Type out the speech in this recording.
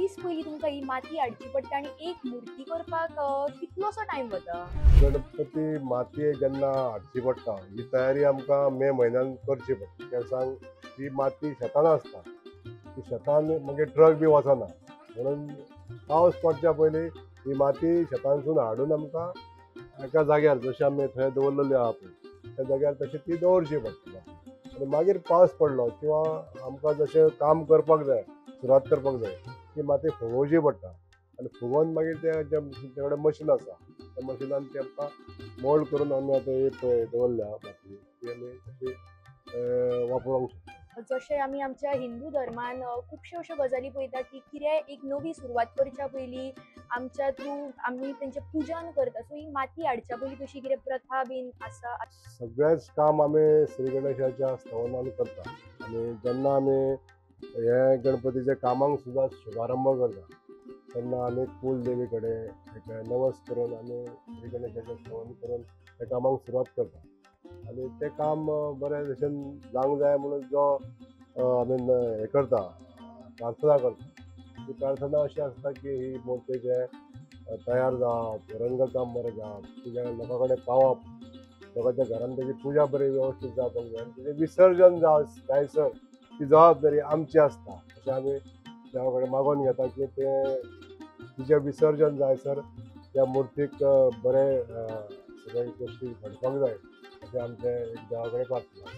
दीस पयलीं तुमकां ही माती हाडची पडटा आनी एक मुर्ती करपाक कितलोसो टायम वता? गणपती मातयेक जेन्ना हाडची पडटा ही तयारी आमकां मे म्हयन्यान करची पडटा कित्याक सांग ही माती शेतान आसता ती शेतान मागीर ट्रक बी वचना म्हणून पावस पडच्या पयलीं ही माती शेतानसून हाडून आमकां एका जाग्यार जशी आमी थंय दवरलेली आहा पळय त्या जाग्यार तशी ती दवरची पडटा आनी मागीर पावस पडलो किंवा आमकां जशें काम करपाक जाय सुरवात करपाक जाय ती माती फुगोवची पडटा आनी फुगोवन मागीर ते तुमचे कडेन मशीन आसा त्या मशिनान ती आमकां मोल्ड करून आमी आतां हे पळय दवरल्या माती ती आमी तशी वापरूंक शकता. जशें आमी आमच्या हिंदू धर्मान खुबश्यो अश्यो गजाली पळयतात की कितेंय एक नवी सुरवात करच्या पयलीं आमच्या थ्रू आमी तेंचें पुजन करता, सो ही माती हाडच्या पयलीं तशी कितें प्रथा बीन आसा? सगळेंच काम आमी श्री गणेशाच्या स्थवनान करता आनी जेन्ना आमी हे गणपतीच्या कामांक सुद्दां शुभारंभ करता तेन्ना आमी कुल देवी कडेन एक नवस करून आमी श्री गणेशाचें स्तवन करून त्या कामांक सुरवात करता आनी तें काम बरे भशेन जावंक जाय म्हणून जो आमी हे करता प्रार्थना करता ती प्रार्थना अशी आसता की ही मुर्तीचे तयार जावप रंगकाम बरें जावप तुज्या लोकां कडेन पावप लोकांच्या घरान तेजी पुजा बरी वेवस्थीत जावपाक जाय आनी तेजें विसर्जन जायसर ती जबाबदारी आमची आसता अशें आमी देवा कडेन मागोन घेता की तें तिजें विसर्जन जायसर त्या मुर्तीक बरें सगळे गोश्टी घडपाक जाय अशें आमचें एक देवा कडेन प्रार्थना.